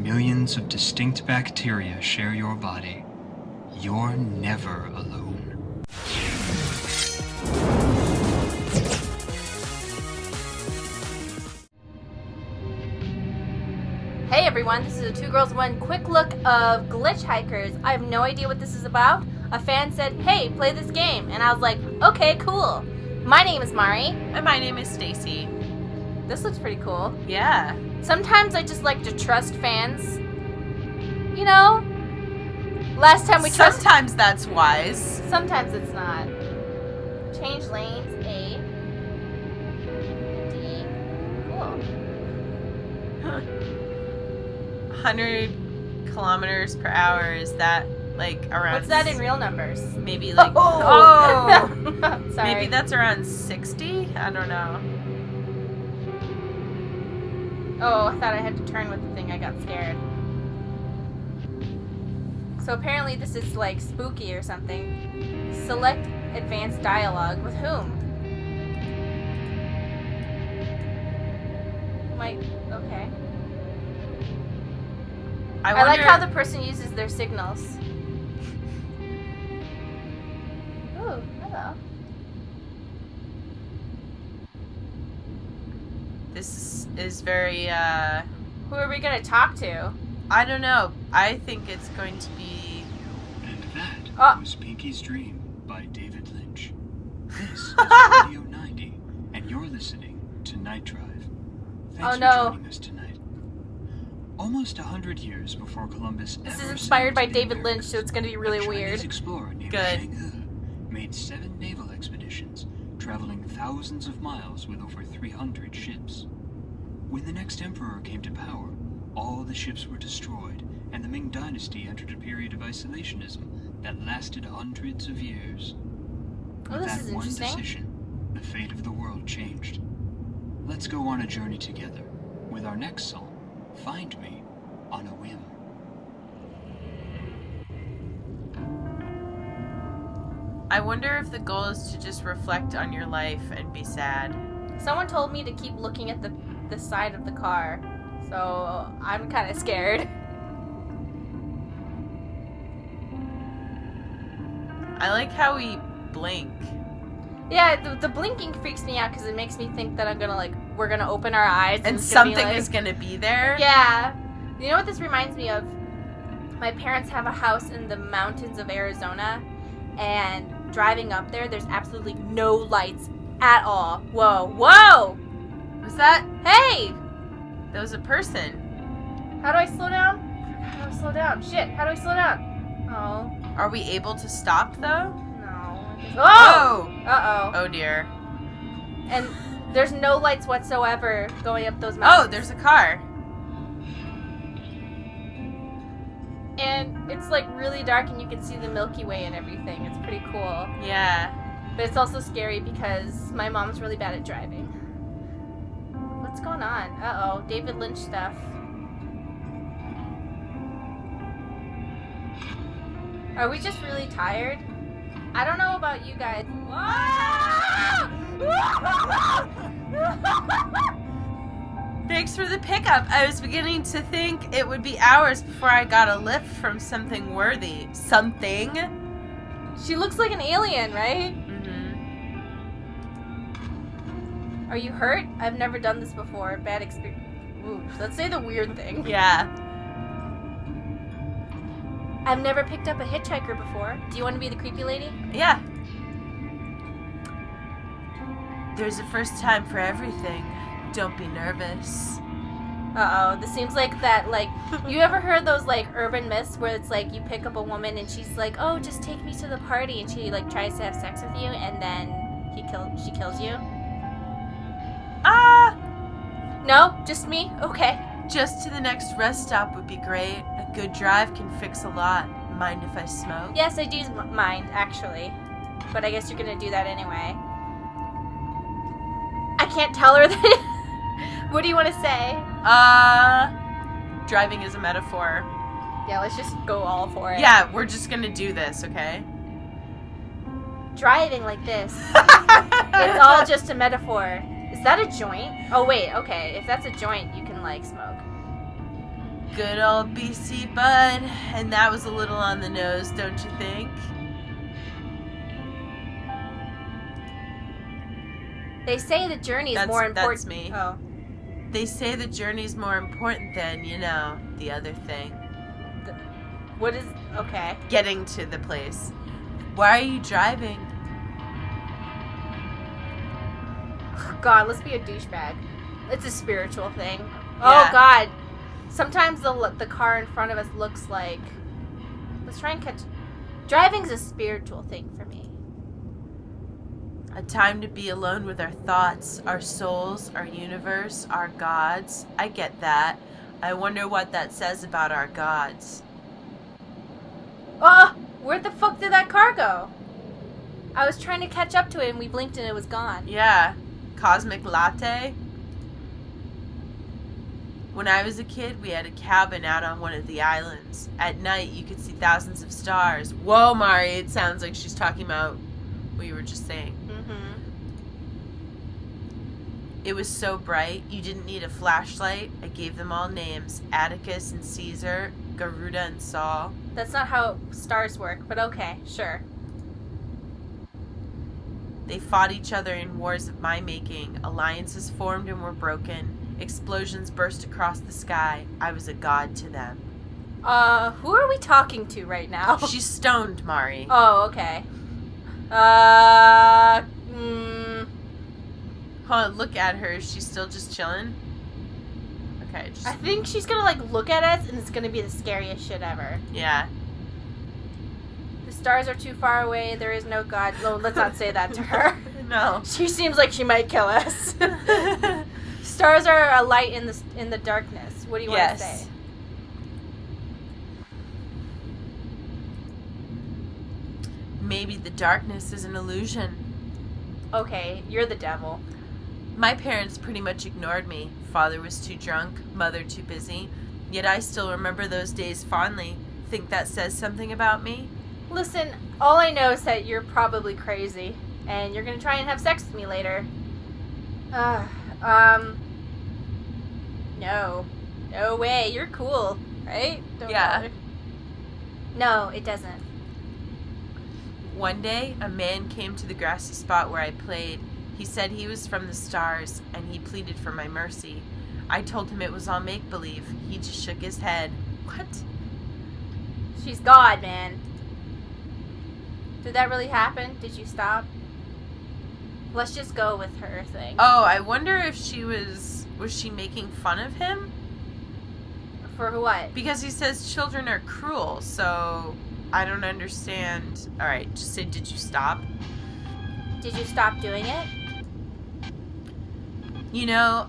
Millions of distinct bacteria share your body. You're never alone. Hey everyone, this is a Two Girls One quick look of Glitchhikers. I have no idea what this is about. A fan said, hey, play this game. And I was like, okay, cool. My name is Mari. And my name is Stacy. This looks pretty cool. Yeah. Sometimes I just like to trust fans. You know? Last time we trusted... Sometimes that's wise. Sometimes it's not. Change lanes, A. D. Cool. 100 kilometers per hour, is that like around... What's that in real numbers? Maybe like... Oh! Sorry. Maybe that's around 60? I don't know. Oh, I thought I had to turn with the thing. I got scared. So apparently this is like spooky or something. Select advanced dialogue. With whom? Okay. I like how the person uses their signals. Ooh, hello. This is very, Who are we gonna talk to? I don't know. I think it's going to be... And that was Pinky's Dream by David Lynch. This is Radio 90, and you're listening to Night Drive. Thanks for joining us tonight. Almost 100 years before Columbus This ever is inspired by sailed to the David Lynch, so it's gonna be really a Chinese weird. explorer named Good. Zheng He made 7 naval expeditions, traveling thousands of miles with over 300 ships. When the next emperor came to power, all the ships were destroyed, and the Ming Dynasty entered a period of isolationism that lasted hundreds of years. Oh, With this that is one interesting. decision, the fate of the world changed. Let's go on a journey together with our next song, Find Me on a Whim. I wonder if the goal is to just reflect on your life and be sad. Someone told me to keep looking at the side of the car, so I'm kind of scared. I like how we blink. Yeah, the blinking freaks me out because it makes me think that we're gonna open our eyes And it's gonna be something is going to be there. Yeah. You know what this reminds me of? My parents have a house in the mountains of Arizona, and driving up there, there's absolutely no lights at all. Whoa, whoa! Was that... Hey! That was a person. How do I slow down? How do I slow down? Shit, how do I slow down? Oh, Are we able to stop, though? no. Oh! Uh-oh. Oh, dear. And there's no lights whatsoever going up those mountains. Oh, there's a car. And it's like really dark and you can see the Milky Way and everything. It's pretty cool. Yeah. But it's also scary because my mom's really bad at driving. What's going on? Uh-oh, David Lynch stuff. Are we just really tired? I don't know about you guys. Thanks for the pickup. I was beginning to think it would be hours before I got a lift from something worthy. Something? She looks like an alien, right? Mm-hmm. Are you hurt? I've never done this before. Bad experience. Ooh, let's say the weird thing. Yeah. I've never picked up a hitchhiker before. Do you want to be the creepy lady? Yeah. There's a first time for everything. Don't be nervous. Uh-oh, this seems like that, you ever heard those, urban myths where it's you pick up a woman and she's like, oh, just take me to the party, and she, tries to have sex with you, and then she kills you? No? Just me? Okay. Just to the next rest stop would be great. A good drive can fix a lot. Mind if I smoke? Yes, I do mind, actually. But I guess you're gonna do that anyway. I can't tell her that. What do you want to say? Driving is a metaphor. Yeah, let's just go all for it. Yeah, we're just gonna do this, okay? Driving like this. It's all just a metaphor. Is that a joint? Oh, wait, okay. If that's a joint, you can, smoke. Good old BC Bud. And that was a little on the nose, don't you think? They say the journey is more important. That's me. Oh. They say the journey's more important than, the other thing. What is... Okay. Getting to the place. Why are you driving? God, let's be a douchebag. It's a spiritual thing. Yeah. Oh, God. Sometimes the car in front of us looks like... Let's try and catch... Driving's a spiritual thing for me. A time to be alone with our thoughts, our souls, our universe, our gods. I get that. I wonder what that says about our gods. Oh! Where the fuck did that car go? I was trying to catch up to it and we blinked and it was gone. Yeah. Cosmic latte. When I was a kid, we had a cabin out on one of the islands. At night, you could see thousands of stars. Whoa, Mari, it sounds like she's talking about what you were just saying. Mm-hmm. It was so bright, you didn't need a flashlight. I gave them all names. Atticus and Caesar, Garuda and Saul. That's not how stars work, but okay, sure. They fought each other in wars of my making. Alliances formed and were broken. Explosions burst across the sky. I was a god to them. Who are we talking to right now? She's stoned, Mari. Oh, okay. Hold on, look at her. Is she still just chilling? Okay, just... I think she's gonna, look at us and it's gonna be the scariest shit ever. Yeah. The stars are too far away. There is no God. No, let's not say that to her. No. She seems like she might kill us. Stars are a light in the darkness. What do you want to say? Maybe the darkness is an illusion. Okay, you're the devil. My parents pretty much ignored me. Father was too drunk, mother too busy. Yet I still remember those days fondly. Think that says something about me? Listen, all I know is that you're probably crazy. And you're gonna try and have sex with me later. No. No way. You're cool, right? Don't bother. No, it doesn't. One day, a man came to the grassy spot where I played. He said he was from the stars, and he pleaded for my mercy. I told him it was all make-believe. He just shook his head. What? She's God, man. Did that really happen? Did you stop? Let's just go with her thing. Oh, I wonder if she was she making fun of him? For what? Because he says children are cruel, so I don't understand. All right, just say, did you stop? Did you stop doing it?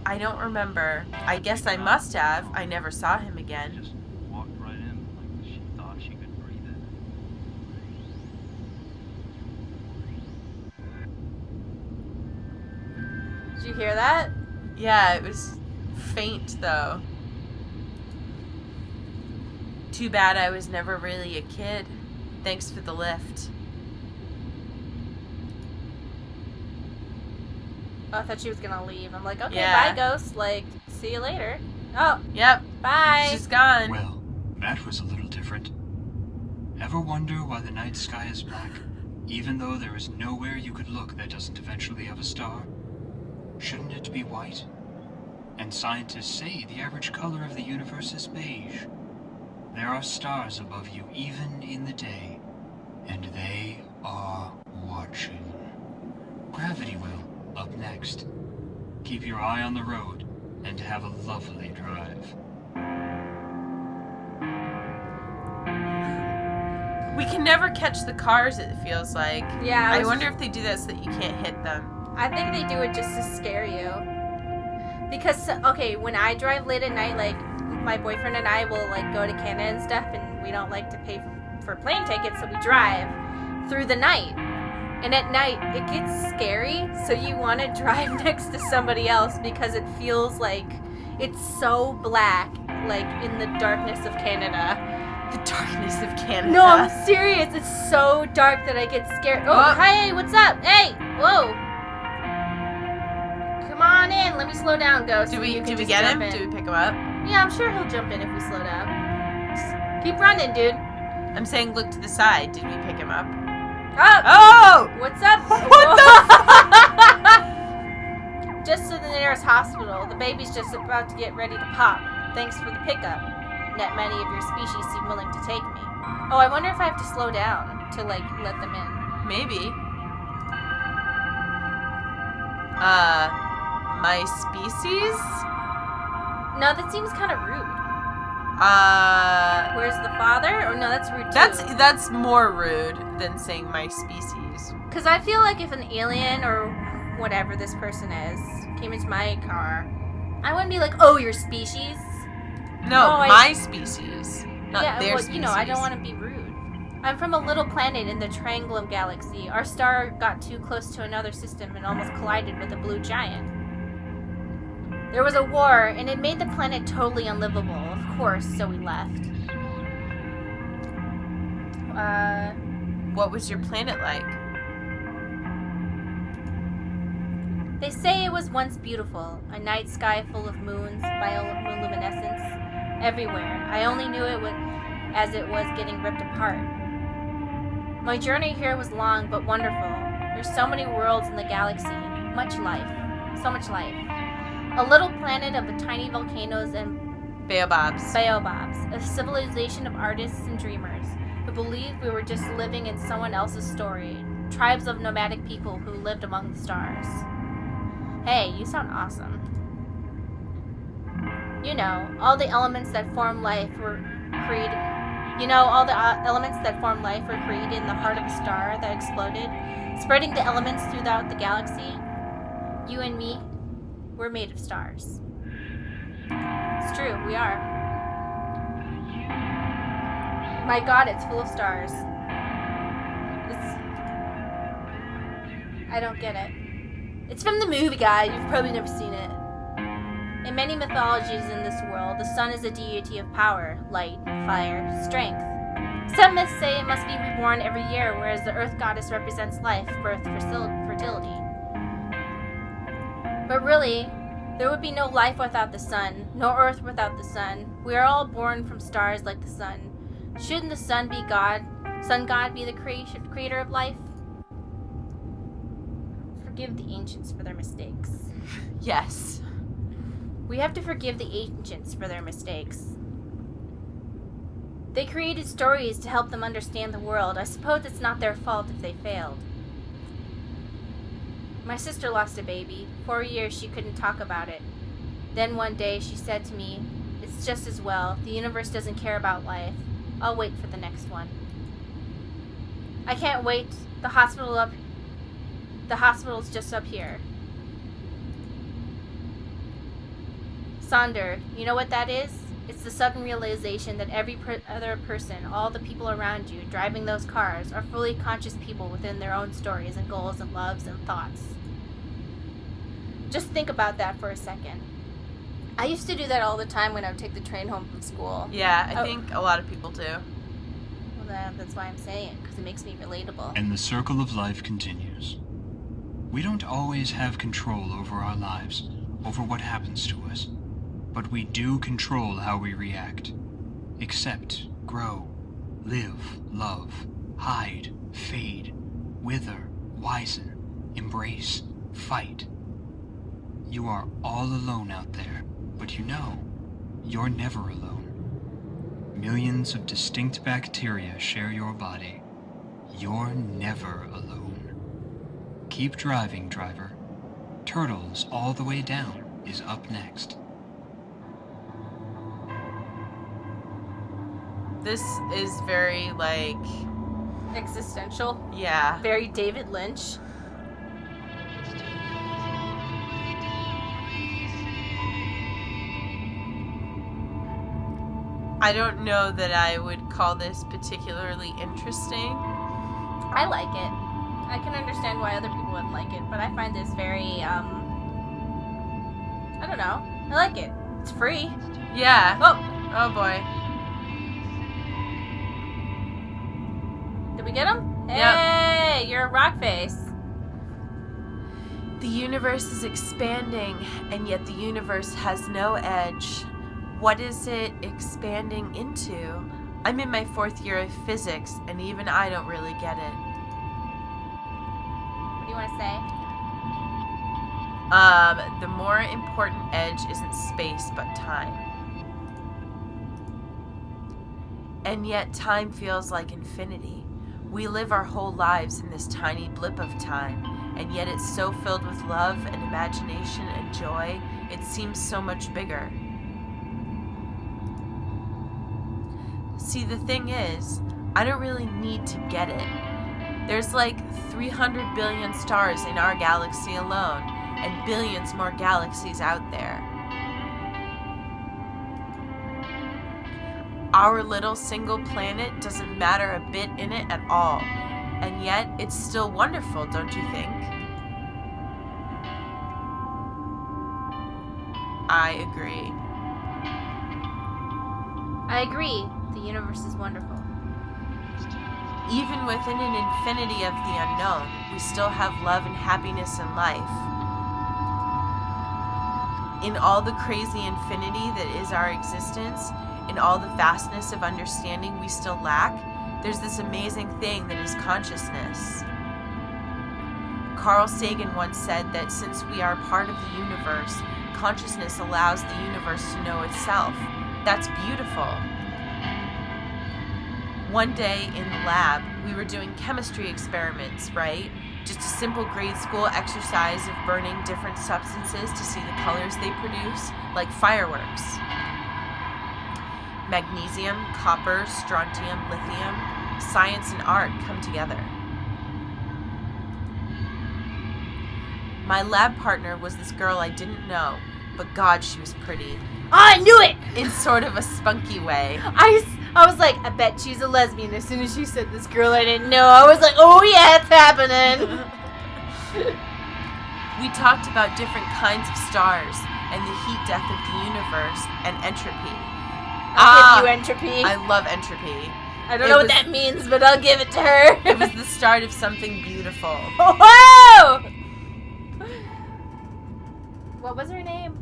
I don't remember. I guess I must have. I never saw him again. Just walked right in like she thought she could breathe it. Did you hear that? Yeah, it was faint, though. Too bad I was never really a kid. Thanks for the lift. Oh, I thought she was gonna leave. I'm like, okay, Yeah. bye, ghost. See you later. Oh, Yep, bye. she's gone. Well, that was a little different. Ever wonder why the night sky is black, even though there is nowhere you could look that doesn't eventually have a star? Shouldn't it be white? And scientists say the average color of the universe is beige. There are stars above you even in the day, and they are watching. Gravity will, up next. Keep your eye on the road, and have a lovely drive. We can never catch the cars, it feels like. Yeah. I wonder if they do that so that you can't hit them. I think they do it just to scare you. Because, okay, when I drive late at night, my boyfriend and I will, go to Canada and stuff, and we don't like to pay for plane tickets, so we drive through the night. And at night, it gets scary, so you want to drive next to somebody else because it feels like it's so black, in the darkness of Canada. The darkness of Canada. No, I'm serious. It's so dark that I get scared. Oh, hey, what's up? Hey, whoa. Come on in. Let me slow down, Ghost. Do so we you can get just him? jump in. Do we pick him up? Yeah, I'm sure he'll jump in if we slow down. Just keep running, dude. I'm saying look to the side. Did we pick him up? Up! Oh! What's up? What the Just to the nearest hospital. The baby's just about to get ready to pop. Thanks for the pickup. Not many of your species seem willing to take me. Oh, I wonder if I have to slow down to, like, let them in. Maybe. My species? No, that seems kind of rude. Where's the father? Or no, that's rude too. That's more rude than saying my species. Because I feel like if an alien or whatever this person is came into my car, I wouldn't be like, oh, your species. No, my species. Not their species. You know, I don't want to be rude. I'm from a little planet in the Triangulum Galaxy. Our star got too close to another system and almost collided with a blue giant. There was a war, and it made the planet totally unlivable, of course, so we left. What was your planet like? They say it was once beautiful, a night sky full of moons, bioluminescence, everywhere. I only knew it as it was getting ripped apart. My journey here was long but wonderful. There's so many worlds in the galaxy, much life, so much life. A little planet of tiny volcanoes and baobabs, a civilization of artists and dreamers who believed we were just living in someone else's story, tribes of nomadic people who lived among the stars. Hey, you sound awesome. You know, all the elements that form life were created. In the heart of a star that exploded, spreading the elements throughout the galaxy. You and me, we're made of stars. It's true, we are. My God, it's full of stars. I don't get it. It's from the movie, guy. You've probably never seen it. In many mythologies in this world, the sun is a deity of power, light, fire, strength. Some myths say it must be reborn every year, whereas the earth goddess represents life, birth, fertility. But really, there would be no life without the sun, no earth without the sun. We are all born from stars like the sun. Shouldn't the sun be God? Sun God be the creator of life? Forgive the ancients for their mistakes. Yes. We have to forgive the ancients for their mistakes. They created stories to help them understand the world. I suppose it's not their fault if they failed. My sister lost a baby. For years she couldn't talk about it. Then one day she said to me, "It's just as well. The universe doesn't care about life. I'll wait for the next one." I can't wait. The hospital's just up here. Sonder, you know what that is? It's the sudden realization that every other person, all the people around you, driving those cars, are fully conscious people within their own stories and goals and loves and thoughts. Just think about that for a second. I used to do that all the time when I would take the train home from school. Yeah, I think a lot of people do. Well, that's why I'm saying it, because it makes me relatable. And the circle of life continues. We don't always have control over our lives, over what happens to us. But we do control how we react. Accept, grow, live, love, hide, fade, wither, wisen, embrace, fight. You are all alone out there, but you know, you're never alone. Millions of distinct bacteria share your body. You're never alone. Keep driving, driver. Turtles All the Way Down is up next. This is very, like... Existential. Yeah. Very David Lynch. I don't know that I would call this particularly interesting. I like it. I can understand why other people wouldn't like it, but I find this very, I don't know. I like it. It's free. Yeah. Oh boy. Did we get him? Yep. Hey, you're a rock face. The universe is expanding, and yet the universe has no edge. What is it expanding into? I'm in my 4th year of physics, and even I don't really get it. What do you want to say? The more important edge isn't space, but time. And yet time feels like infinity. We live our whole lives in this tiny blip of time, and yet it's so filled with love and imagination and joy, it seems so much bigger. See, the thing is, I don't really need to get it. There's like 300 billion stars in our galaxy alone, and billions more galaxies out there. Our little single planet doesn't matter a bit in it at all, and yet it's still wonderful, don't you think? I agree. I agree. The universe is wonderful. Even within an infinity of the unknown, we still have love and happiness in life. In all the crazy infinity that is our existence, in all the vastness of understanding we still lack, there's this amazing thing that is consciousness. Carl Sagan once said that since we are part of the universe, consciousness allows the universe to know itself. That's beautiful. One day in the lab, we were doing chemistry experiments, right? Just a simple grade school exercise of burning different substances to see the colors they produce, like fireworks. Magnesium, copper, strontium, lithium, science and art come together. My lab partner was this girl I didn't know, but God, she was pretty. I knew it! In sort of a spunky way. I was like, I bet she's a lesbian. As soon as she said this girl I didn't know, I was like, oh yeah, it's happening. We talked about different kinds of stars and the heat death of the universe and entropy. I'll give you entropy. I love entropy. I don't know what that means, but I'll give it to her. It was the start of something beautiful. Whoa! What was her name?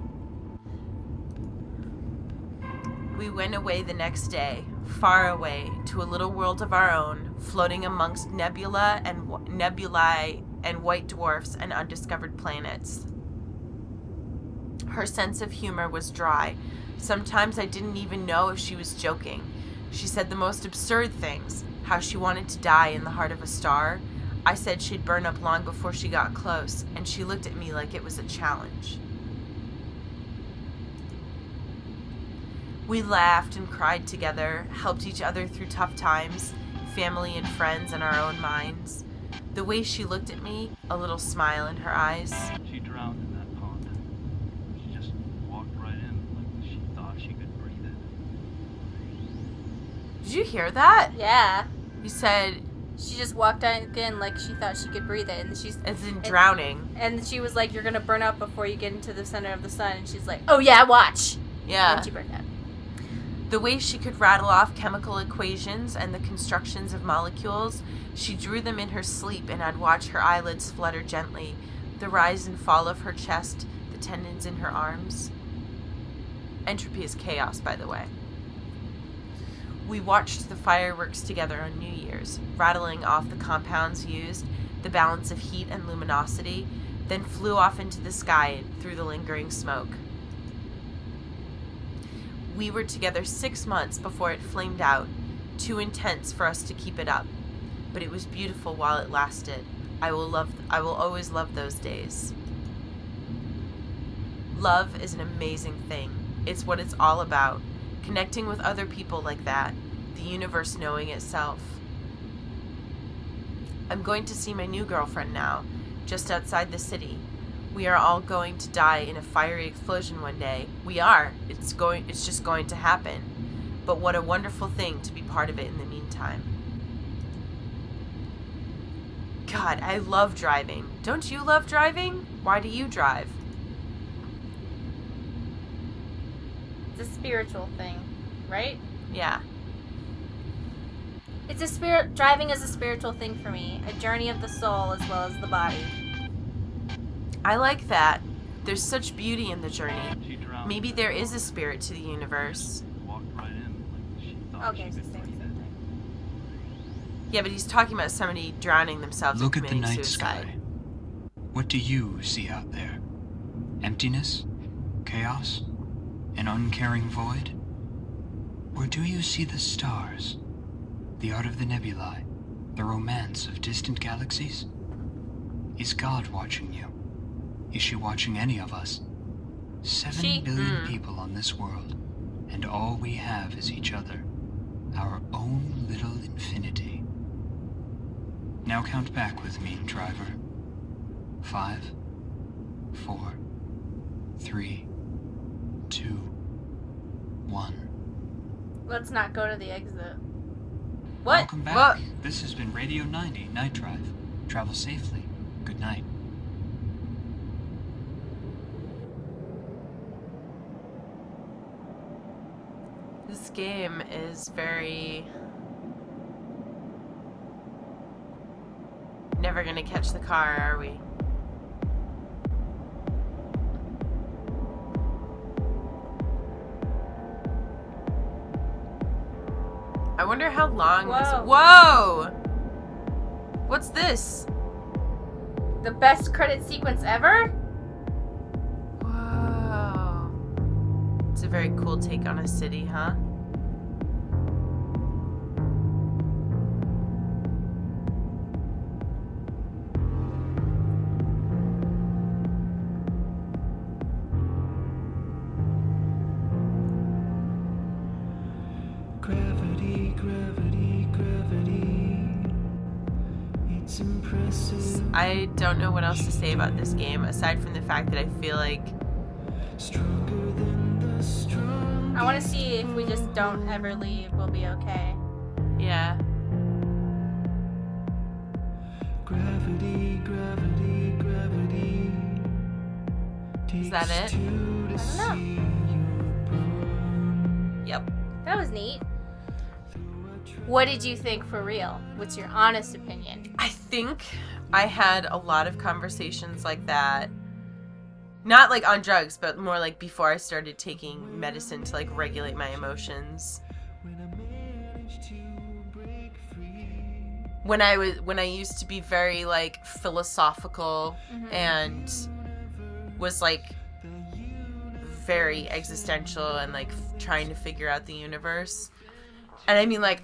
We went away the next day, far away, to a little world of our own, floating amongst nebulae and white dwarfs and undiscovered planets. Her sense of humor was dry. Sometimes I didn't even know if she was joking. She said the most absurd things, how she wanted to die in the heart of a star. I said she'd burn up long before she got close, and she looked at me like it was a challenge. We laughed and cried together, helped each other through tough times, family and friends and our own minds. The way she looked at me, a little smile in her eyes. She drowned in that pond. She just walked right in like she thought she could breathe it. Did you hear that? Yeah. You said, She just walked in like she thought she could breathe it, and she's as in drowning. And she was like, "You're gonna burn up before you get into the center of the sun." And she's like, "Oh yeah, watch." Yeah. And she burned up. The way she could rattle off chemical equations and the constructions of molecules, she drew them in her sleep, and I'd watch her eyelids flutter gently, the rise and fall of her chest, the tendons in her arms. Entropy is chaos, by the way. We watched the fireworks together on New Year's, rattling off the compounds used, the balance of heat and luminosity, then flew off into the sky through the lingering smoke. We were together 6 months before it flamed out, too intense for us to keep it up. But it was beautiful while it lasted. I will always love those days. Love is an amazing thing. It's what it's all about. Connecting with other people like that. The universe knowing itself. I'm going to see my new girlfriend now, just outside the city. We are all going to die in a fiery explosion one day. We are. It's just going to happen. But what a wonderful thing to be part of it in the meantime. God, I love driving. Don't you love driving? Why do you drive? It's a spiritual thing, right? Yeah. It's a spirit. Driving is a spiritual thing for me. A journey of the soul as well as the body. I like that. There's such beauty in the journey. She drowned. maybe there is a spirit to the universe. Walked right in like she thought Okay, she so could same breathe thing. in. Yeah, but he's talking about somebody drowning themselves Look and at the committing night suicide. sky. What do you see out there? Emptiness? Chaos? An uncaring void? Or do you see the stars? The art of the nebulae? The romance of distant galaxies? Is God watching you? Is she watching any of us? 7 billion people on this world, and all we have is each other. Our own little infinity. Now count back with me, driver. 5, 4, 3, 2, 1. Let's not go to the exit. What? Welcome back. What? This has been Radio 90 Night Drive. Travel safely. Good night. This game is very... Never gonna catch the car, are we? I wonder how long this... Whoa. Whoa! What's this? The best credit sequence ever? Whoa. It's a very cool take on a city, huh? Gravity, gravity, gravity. It's impressive. I don't know what else to say about this game, aside from the fact that I feel like... Stronger than the strong. I want to see if we just don't ever leave, we'll be okay. Yeah. Gravity, gravity, gravity. Is that it? Takes two to I don't see your brawn. Yep. That was neat. What did you think for real? What's your honest opinion? I think I had a lot of conversations like that. Not like on drugs, but more like before I started taking medicine to like regulate my emotions. When I managed to break free. When I used to be very like philosophical and was like very existential and like trying to figure out the universe. And I mean, like,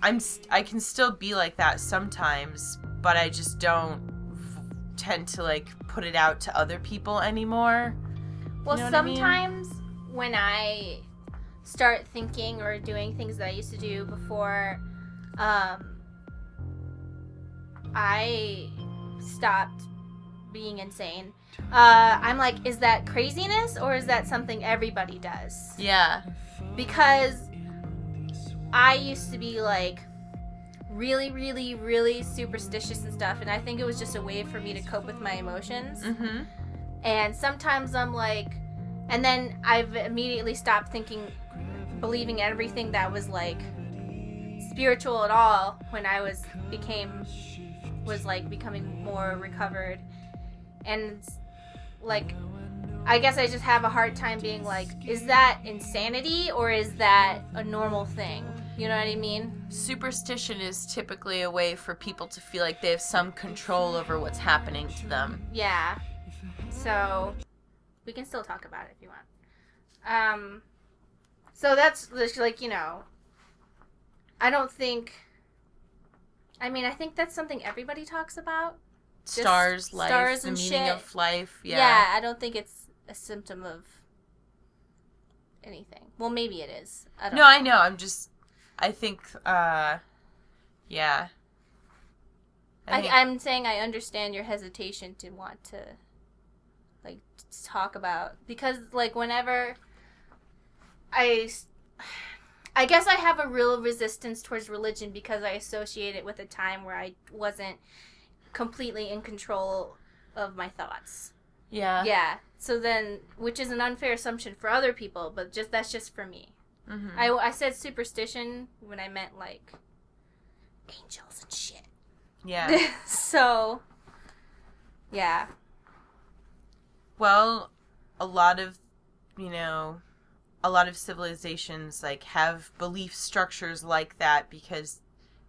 I can still be like that sometimes, but I just don't tend to like put it out to other people anymore. Well, You know what I mean? sometimes when I start thinking or doing things that I used to do before, I stopped being insane. I'm like, is that craziness or is that something everybody does? Yeah. Because I used to be like really, really, really superstitious and stuff, and I think it was just a way for me to cope with my emotions. Mm-hmm. And sometimes I'm like, and then I've immediately stopped believing everything that was like spiritual at all when I was becoming more recovered. And like, I guess I just have a hard time being like, is that insanity or is that a normal thing? You know what I mean? Superstition is typically a way for people to feel like they have some control over what's happening to them. Yeah. So we can still talk about it if you want. So that's like, you know, I think that's something everybody talks about. Just Stars, life, stars the and meaning shit. of life. Yeah, I don't think it's a symptom of anything. Well, maybe it is. I don't No, I know. I think, yeah. I'm saying I understand your hesitation to want to, like, talk about, because, like, whenever I guess I have a real resistance towards religion because I associate it with a time where I wasn't completely in control of my thoughts. Yeah. Yeah. So then, which is an unfair assumption for other people, but that's just for me. Mm-hmm. I said superstition when I meant, like, angels and shit. Yeah. So, yeah. Well, a lot of, you know, a lot of civilizations like have belief structures like that because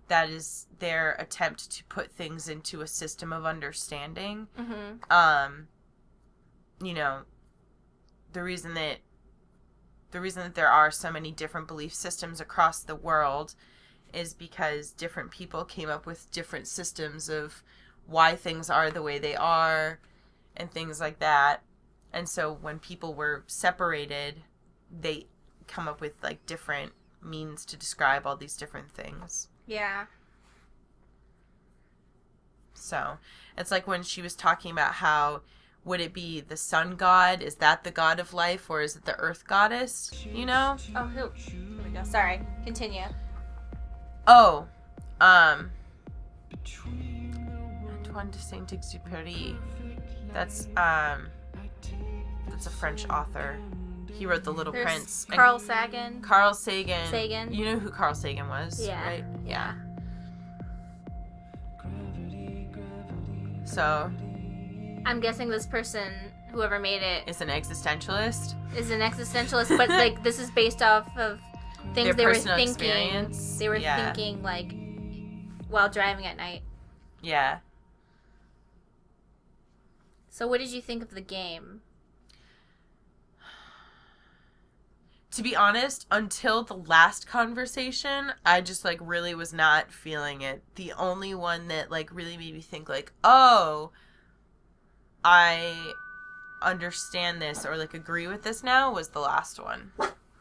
that is their attempt to put things into a system of understanding. Mm-hmm. You know, the reason that there are so many different belief systems across the world is because different people came up with different systems of why things are the way they are and things like that. And so when people were separated, they come up with like different means to describe all these different things. Yeah. So it's like when she was talking about how would it be the sun god? Is that the god of life, or is it the earth goddess? You know? Oh, who? Here we go. Sorry. Continue. Oh, Antoine de Saint-Exupéry. That's a French author. He wrote The Little There's Prince. Carl Sagan. Carl Sagan. Sagan. You know who Carl Sagan was, Yeah. right? Yeah. So, I'm guessing this person, whoever made it, is an existentialist. is an existentialist, but like this is based off of things Their they were personal thinking. experience. They were Yeah. thinking like while driving at night. Yeah. So what did you think of the game? To be honest, until the last conversation, I just, like, really was not feeling it. The only one that, like, really made me think, like, oh, I understand this or, like, agree with this now was the last one.